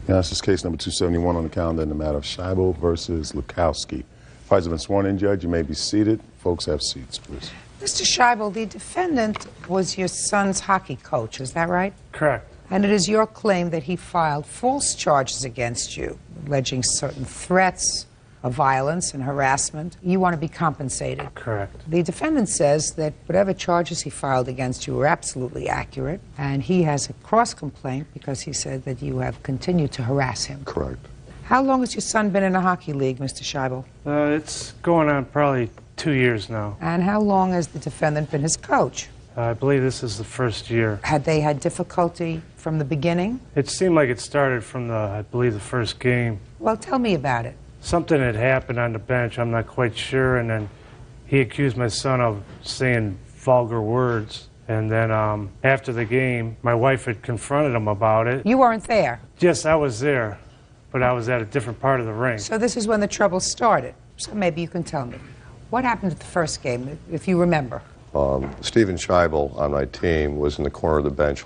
Yeah, this is case number 271 on the calendar in the matter of Scheibel versus Lukowski. Parties have been sworn in, Judge. You may be seated. Folks, have seats, please. Mr. Scheibel, the defendant was your son's hockey coach, is that right? Correct. And it is your claim that he filed false charges against you, alleging certain threats of violence and harassment. You want to be compensated. Correct. The defendant says that whatever charges he filed against you were absolutely accurate, and he has a cross-complaint because he said that you have continued to harass him. Correct. How long has your son been in a hockey league, Mr. Scheibel? It's going on probably 2 years now. And how long has the defendant been his coach? I believe this is the first year. Had they had difficulty from the beginning? It seemed like it started from I believe, the first game. Well, tell me about it. Something had happened on the bench, I'm not quite sure, and then he accused my son of saying vulgar words. And then after the game, my wife had confronted him about it. You weren't there? Yes, I was there, but I was at a different part of the ring. So this is when the trouble started. So maybe you can tell me. What happened at the first game, if you remember? Steven Scheibel on my team was in the corner of the bench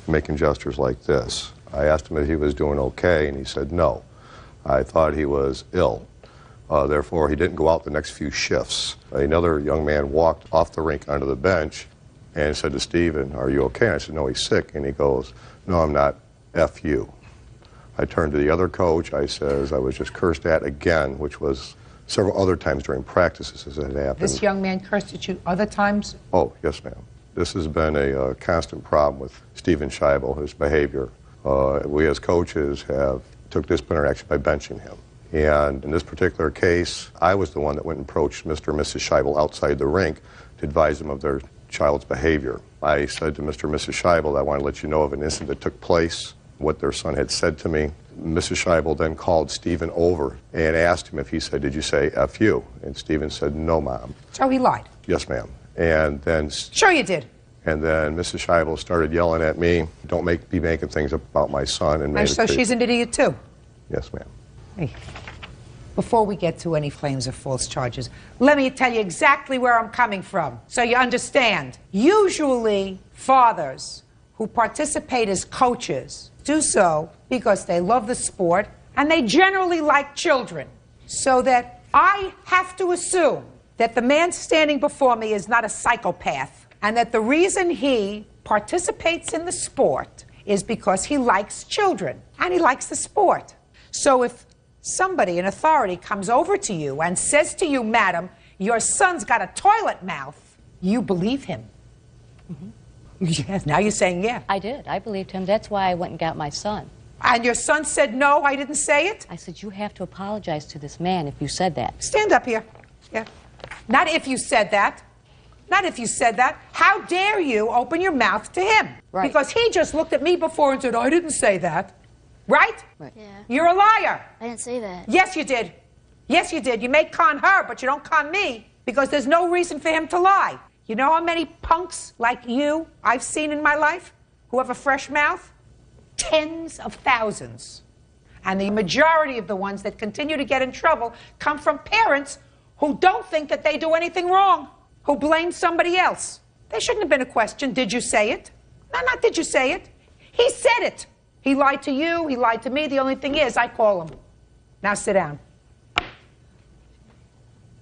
making gestures like this. I asked him if he was doing okay, and he said no. I thought he was ill. Therefore, he didn't go out the next few shifts. Another young man walked off the rink onto the bench and said to Steven, "Are you okay?" And I said, "No, he's sick." And he goes, "No, I'm not. F you." I turned to the other coach. I says, I was just cursed at again, which was several other times during practices as it had happened. This young man cursed at you other times? Oh, yes, ma'am. This has been a constant problem with Steven Scheibel, his behavior. We as coaches took disciplinary action by benching him. And in this particular case, I was the one that went and approached Mr. and Mrs. Scheibel outside the rink to advise them of their child's behavior. I said to Mr. and Mrs. Scheibel, I want to let you know of an incident that took place, what their son had said to me. Mrs. Scheibel then called Steven over and asked him if he said, "Did you say F you?" And Steven said, "No, Mom." So he lied? Yes, ma'am. And then... Sure you did. And then Mrs. Scheibel started yelling at me, "Don't be making things about my son." And so she's an idiot too? Yes, ma'am. Hey, before we get to any claims of false charges, let me tell you exactly where I'm coming from, so you understand. Usually, fathers who participate as coaches do so because they love the sport and they generally like children. So that I have to assume that the man standing before me is not a psychopath, and that the reason he participates in the sport is because he likes children and he likes the sport. So if somebody in authority comes over to you and says to you, "Madam, your son's got a toilet mouth," you believe him. Mm-hmm. Yes, now you're saying yeah. I did. I believed him. That's why I went and got my son. And your son said, "No, I didn't say it"? I said, "You have to apologize to this man if you said that." Stand up here. Yeah. Not if you said that. Not if you said that. How dare you open your mouth to him? Right. Because he just looked at me before and said, "I didn't say that." Right? Right. Yeah. You're a liar. I didn't say that. Yes, you did. Yes, you did. You may con her, but you don't con me, because there's no reason for him to lie. You know how many punks like you I've seen in my life who have a fresh mouth? Tens of thousands. And the majority of the ones that continue to get in trouble come from parents who don't think that they do anything wrong, who blame somebody else. There shouldn't have been a question, "Did you say it?" No, not "Did you say it?" He said it. He lied to you, he lied to me. The only thing is, I call him. Now sit down.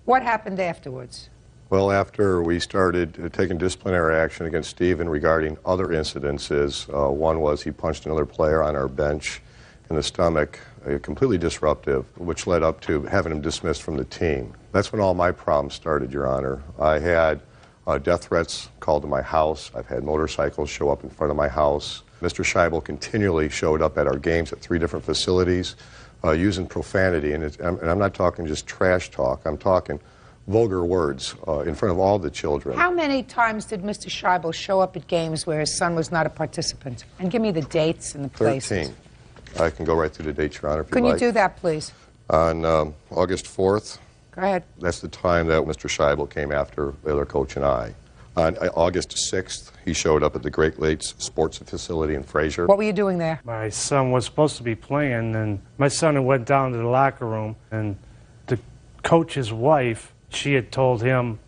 What happened afterwards? Well, after we started taking disciplinary action against Steven regarding other incidences, one was he punched another player on our bench in the stomach, completely disruptive, which led up to having him dismissed from the team. That's when all my problems started, Your Honor. I had death threats called to my house. I've had motorcycles show up in front of my house. Mr. Scheibel continually showed up at our games at 3 different facilities using profanity, and I'm not talking just trash talk. I'm talking vulgar words in front of all the children. How many times did Mr. Scheibel show up at games where his son was not a participant? And give me the dates and the places. 13. I can go right through the dates, Your Honor, if Can you you like. do that, please? On August 4th, Go ahead. that's the time that Mr. Scheibel came after the other coach and I. On August 6th, he showed up at the Great Lakes Sports Facility in Fraser. What were you doing there? My son was supposed to be playing, and my son went down to the locker room, and the coach's wife, she had told him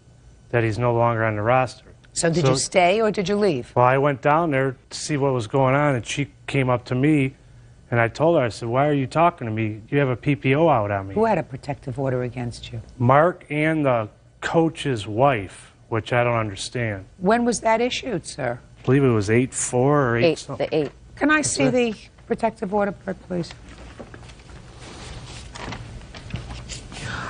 that he's no longer on the roster. So did you stay or did you leave? Well, I went down there to see what was going on, and she came up to me And I told her, I said, why are you talking to me? You have a PPO out on me. Who had a protective order against you? Mark and the coach's wife, which I don't understand. When was that issued, sir? I believe it was 8-4 or 8 something. The 8. Can I see the protective order, please?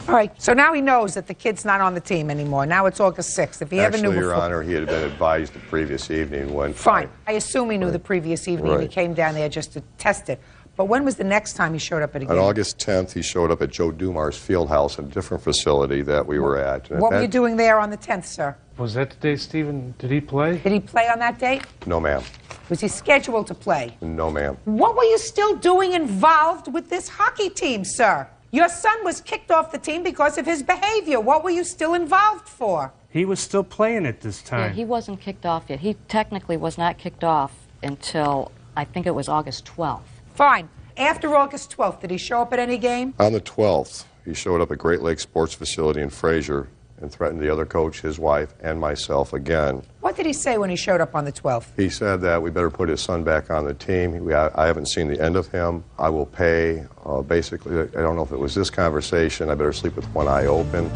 All right, so now he knows that the kid's not on the team anymore. Now it's August 6th. If he ever knew Actually, before... Your Honor, he had been advised the previous evening when... Fine. I assume he knew the previous evening and he Right. came down there just to test it. But when was the next time he showed up at a game? On August 10th, he showed up at Joe Dumar's field house, a different facility that we were at. And What at were you that- doing there on the 10th, sir? Was that the day, Stephen, did he play? Did he play on that date? No, ma'am. Was he scheduled to play? No, ma'am. What were you still doing involved with this hockey team, sir? Your son was kicked off the team because of his behavior. What were you still involved for? He was still playing at this Yeah, time. he wasn't kicked off yet. He technically was not kicked off until, I think it was August 12th. Fine. After August 12th, did he show up at any game? On the 12th, he showed up at Great Lakes Sports Facility in Fraser and threatened the other coach, his wife, and myself again. What did he say when he showed up on the 12th? He said that we better put his son back on the team. I haven't seen the end of him. I will pay. Basically, I don't know if it was this conversation. I better sleep with one eye open.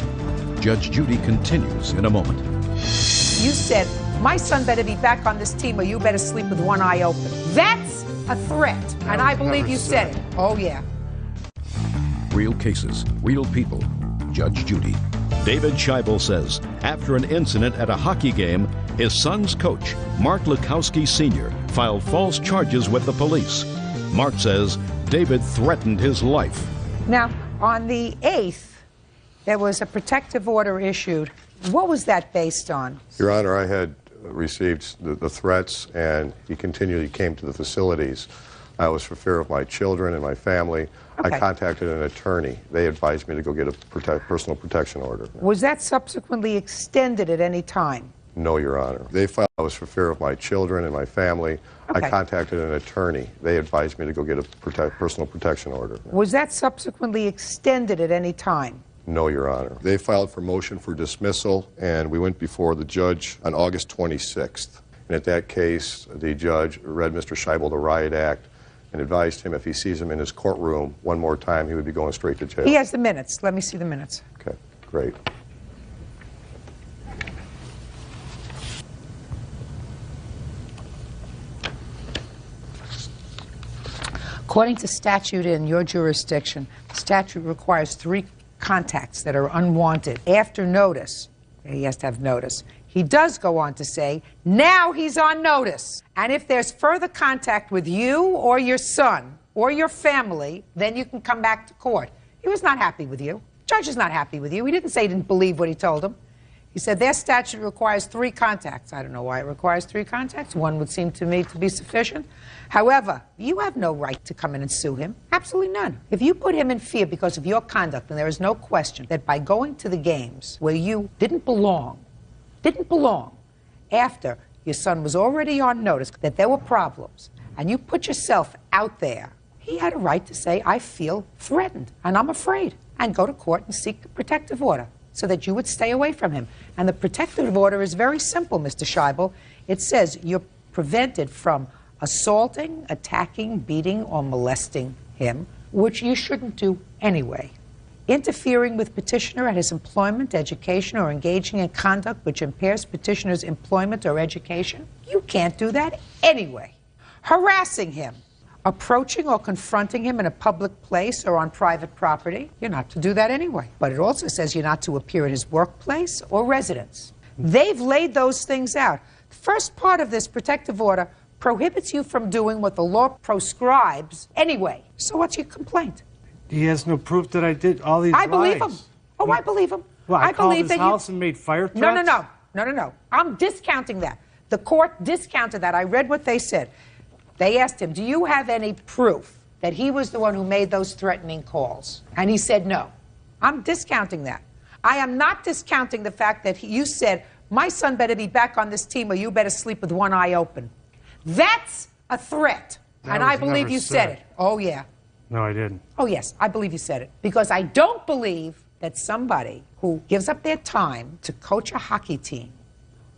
Judge Judy continues in a moment. You said, my son better be back on this team or you better sleep with one eye open. That's a threat. And I believe never you said said it. Oh, yeah. Real cases, real people. Judge Judy. David Scheibel says after an incident at a hockey game, his son's coach, Mark Lukowski Sr., filed false charges with the police. Mark says David threatened his life. Now, on the 8th, there was a protective order issued. What was that based on? Your Honor, I had received the threats, and he continually came to the facilities. I was for fear of my children and my family. Okay. I contacted an attorney. They advised me to go get a personal protection order. Was that subsequently extended at any time? No, Your Honor. They filed. I was for fear of my children and my family. Okay. I contacted an attorney. They advised me to go get a personal protection order. Was that subsequently extended at any time? No, Your Honor. They filed for motion for dismissal, and we went before the judge on August 26th. And at that case, the judge read Mr. Scheibel the Riot Act and advised him if he sees him in his courtroom one more time, he would be going straight to jail. He has the minutes. Let me see the minutes. Okay, great. According to statute in your jurisdiction, the statute requires 3 contacts that are unwanted after notice. He has to have notice. He does go on to say, now he's on notice. And if there's further contact with you or your son or your family, then you can come back to court. He was not happy with you. Judge is not happy with you. He didn't say he didn't believe what he told him. He said their statute requires 3 contacts. I don't know why it requires 3 contacts. 1 would seem to me to be sufficient. However, you have no right to come in and sue him. Absolutely none. If you put him in fear because of your conduct, then there is no question that by going to the games where you didn't belong, after your son was already on notice that there were problems, and you put yourself out there, he had a right to say, I feel threatened, and I'm afraid, and go to court and seek a protective order so that you would stay away from him. And the protective order is very simple, Mr. Scheibel. It says you're prevented from assaulting, attacking, beating, or molesting him, which you shouldn't do anyway. Interfering with petitioner at his employment, education, or engaging in conduct which impairs petitioner's employment or education, you can't do that anyway. Harassing him, approaching or confronting him in a public place or on private property, you're not to do that anyway. But it also says you're not to appear at his workplace or residence. They've laid those things out. The first part of this protective order prohibits you from doing what the law proscribes anyway. So what's your complaint? He has no proof that I did all these I believe him. lies. Oh, I believe him. Well, I called believe his that house and made fire threats? No. I'm discounting that. The court discounted that. I read what they said. They asked him, do you have any proof that he was the one who made those threatening calls? And he said no. I'm discounting that. I am not discounting the fact that you said, my son better be back on this team or you better sleep with one eye open. That's a threat. That and I was believe never you said it. Oh, yeah. No, I didn't. Oh, yes, I believe you said it. Because I don't believe that somebody who gives up their time to coach a hockey team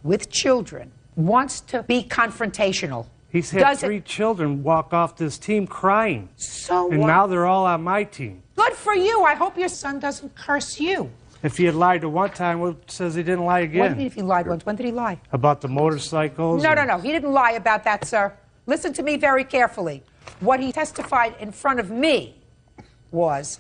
with children wants to be confrontational. He's had 3 children walk off this team crying. So and what? now they're all on my team. Good for you. I hope your son doesn't curse you. If he had lied to one time, well, it says he didn't lie again. What do you mean if he lied once? When did he lie? About the motorcycles? No. He didn't lie about that, sir. Listen to me very carefully. What he testified in front of me was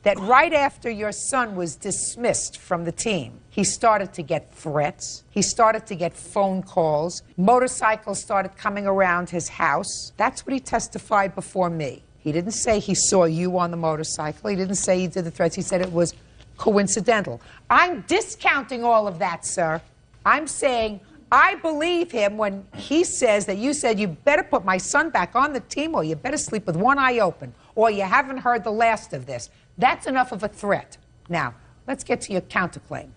that right after your son was dismissed from the team, he started to get threats. He started to get phone calls. Motorcycles started coming around his house. That's what he testified before me. He didn't say he saw you on the motorcycle. He didn't say he did the threats. He said it was coincidental. I'm discounting all of that, sir. I'm saying I believe him when he says that you said you better put my son back on the team or you better sleep with one eye open or you haven't heard the last of this. That's enough of a threat. Now, let's get to your counterclaim.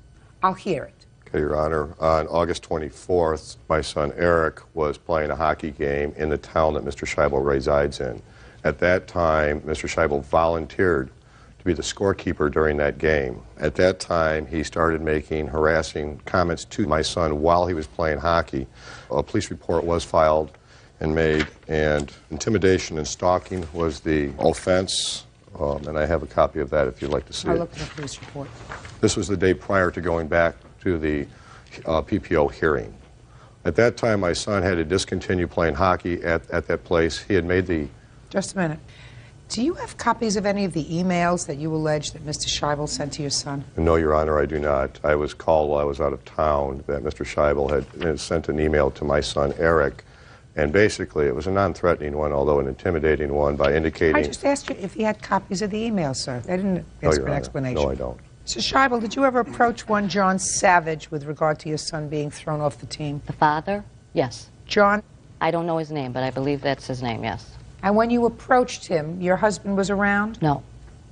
I'll hear it. Okay, Your Honor. On August 24th, my son Eric was playing a hockey game in the town that Mr. Scheibel resides in. At that time, Mr. Scheibel volunteered to be the scorekeeper during that game. At that time, he started making harassing comments to my son while he was playing hockey. A police report was filed and made, and intimidation and stalking was the offense, and I have a copy of that if you'd like to see it. I'll look at the police report. This was the day prior to going back to the PPO hearing. At that time, my son had to discontinue playing hockey at that place. He had made the... Just a minute. Do you have copies of any of the emails that you allege that Mr. Scheibel sent to your son? No, Your Honor, I do not. I was called while I was out of town that Mr. Scheibel had sent an email to my son, Eric, and basically it was a non-threatening one, although an intimidating one, by indicating... I just asked you if he had copies of the emails, sir. I didn't ask for an explanation. No, I don't. Mr. Scheibel, did you ever approach one John Savage with regard to your son being thrown off the team? The father? Yes. John? I don't know his name, but I believe that's his name, yes. And when you approached him, your husband was around? No.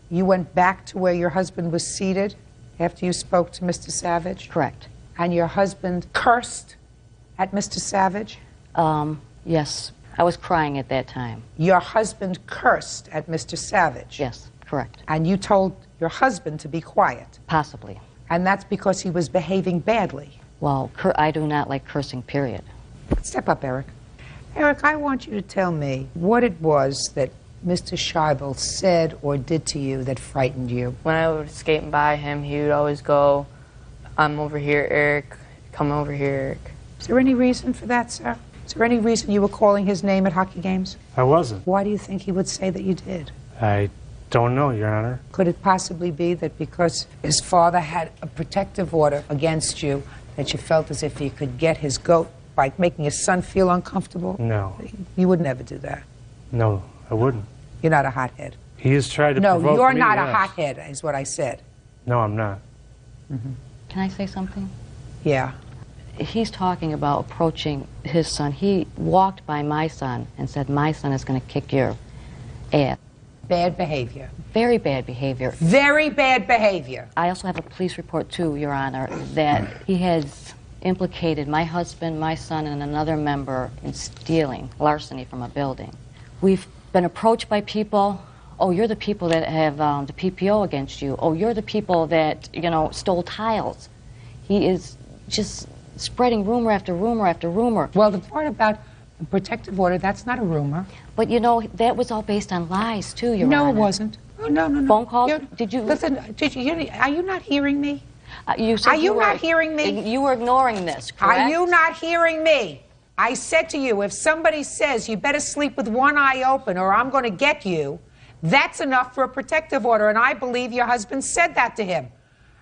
You went back to where your husband was seated after you spoke to Mr. Savage? Correct. And your husband cursed at Mr. Savage? Yes. I was crying at that time. Your husband cursed at Mr. Savage? Yes, correct. And you told your husband to be quiet? Possibly. And that's because he was behaving badly? Well, I do not like cursing, period. Step up, Eric. Eric, I want you to tell me what it was that Mr. Scheibel said or did to you that frightened you. When I was skating by him, he would always go, "I'm over here, Eric. Come over here, Eric." Is there any reason for that, sir? Is there any reason you were calling his name at hockey games? I wasn't. Why do you think he would say that you did? I don't know, Your Honor. Could it possibly be that because his father had a protective order against you, that you felt as if he could get his goat by making his son feel uncomfortable? No. You would never do that. No, I wouldn't. You're not a hothead. He has tried to provoke me. No, you're not a yes. hothead, is what I said. No, I'm not. Can I say something? Yeah. He's talking about approaching his son. He walked by my son and said, "My son is going to kick your ass." Bad behavior. Very bad behavior. Very bad behavior. I also have a police report, too, Your Honor, that he has implicated my husband, my son, and another member in stealing, larceny from a building. We've been approached by people. "Oh, you're the people that have the PPO against you. Oh, you're the people that, stole tiles." He is just spreading rumor after rumor after rumor. Well, the part about the protective order, that's not a rumor. But, that was all based on lies, too, Your No, Honor. it wasn't. Oh, no. Phone calls? Did you... Listen, are you not hearing me? You said Are you not hearing me? You were ignoring this, correct? Are you not hearing me? I said to you, if somebody says you better sleep with one eye open or I'm going to get you, that's enough for a protective order, and I believe your husband said that to him.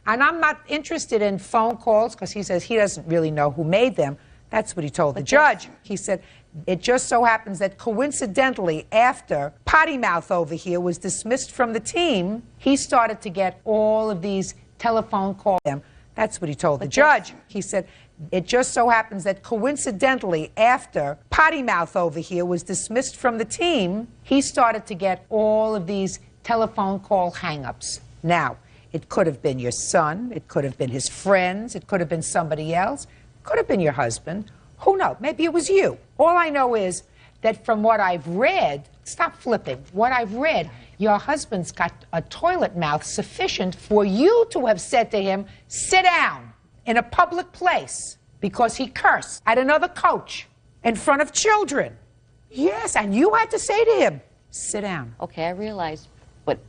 And I'm not interested in phone calls because he says he doesn't really know who made them. That's what he told the judge. He said, it just so happens that coincidentally, after Potty Mouth over here was dismissed from the team, he started to get all of these telephone calls. That's what he told the judge. He said, it just so happens that coincidentally, after Potty Mouth over here was dismissed from the team, he started to get all of these telephone call hang-ups. Now, it could have been your son, it could have been his friends, it could have been somebody else, it could have been your husband. Who knows? Maybe it was you. All I know is that from what I've read, stop flipping, what I've read, your husband's got a toilet mouth sufficient for you to have said to him, "Sit down," in a public place because he cursed at another coach in front of children. Yes, and you had to say to him, sit down. Okay, I realize, but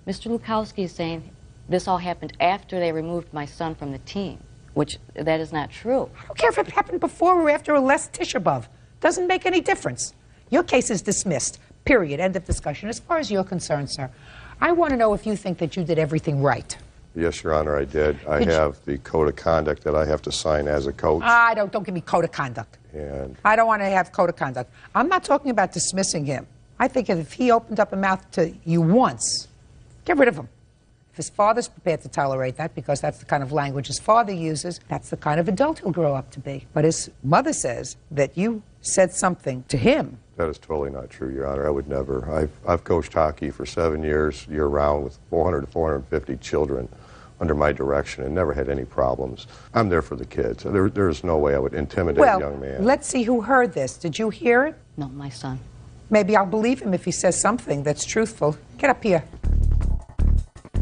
Mr. Lukowski is saying this all happened after they removed my son from the team, which that is not true. I don't care if it happened before or after or less tish above. Doesn't make any difference. Your case is dismissed. Period. End of discussion. As far as you're concerned, sir, I want to know if you think that you did everything right. Yes, Your Honor, I did. I have the code of conduct that I have to sign as a coach. Don't give me code of conduct. And I don't want to have code of conduct. I'm not talking about dismissing him. I think if he opened up a mouth to you once, get rid of him. If his father's prepared to tolerate that, because that's the kind of language his father uses, that's the kind of adult he'll grow up to be. But his mother says that you said something to him. that is totally not true, Your Honor. I would never. I've coached hockey for 7 years, year-round, with 400 to 450 children under my direction and never had any problems. I'm there for the kids. There's no way I would intimidate a young man. Well, let's see who heard this. Did you hear it? No, my son. Maybe I'll believe him if he says something that's truthful. Get up here.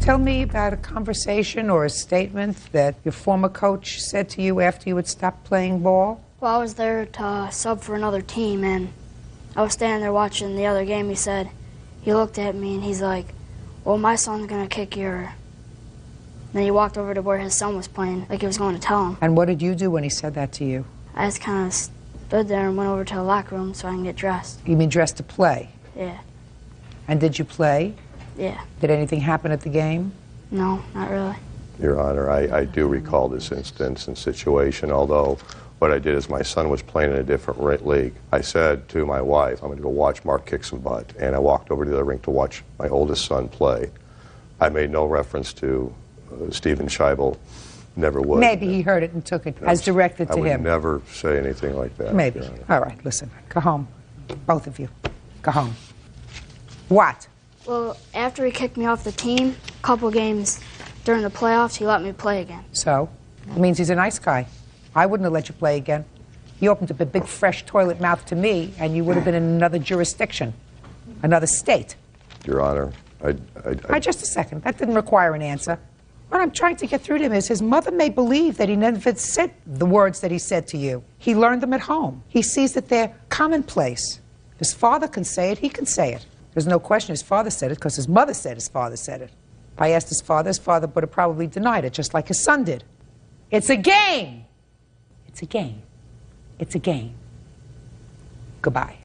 Tell me about a conversation or a statement that your former coach said to you after you had stopped playing ball. Well, I was there to sub for another team, and I was standing there watching the other game. He looked at me and he's like, well, my son's going to kick your... Then he walked over to where his son was playing, like he was going to tell him. And what did you do when he said that to you? I just kind of stood there and went over to the locker room so I can get dressed. You mean dressed to play? Yeah. And did you play? Yeah. Did anything happen at the game? No, not really. Your Honor, I do recall this instance and situation, although what I did is my son was playing in a different league. I said to my wife, I'm going to go watch Mark kick some butt, and I walked over to the rink to watch my oldest son play. I made no reference to Stephen Scheibel. Never would. Maybe he heard it and took it as directed to him. I would never say anything like that. Maybe. All right, listen. Go home. Both of you. Go home. What? Well, after he kicked me off the team, a couple games during the playoffs, he let me play again. So? It means he's a nice guy. I wouldn't have let you play again. You opened up a big, fresh toilet mouth to me, and you would have been in another jurisdiction, another state. Your Honor, Just a second. That didn't require an answer. What I'm trying to get through to him is his mother may believe that he never said the words that he said to you. He learned them at home. He sees that they're commonplace. His father can say it, he can say it. There's no question his father said it because his mother said his father said it. If I asked his father would have probably denied it, just like his son did. It's a game. It's a game. It's a game. Goodbye.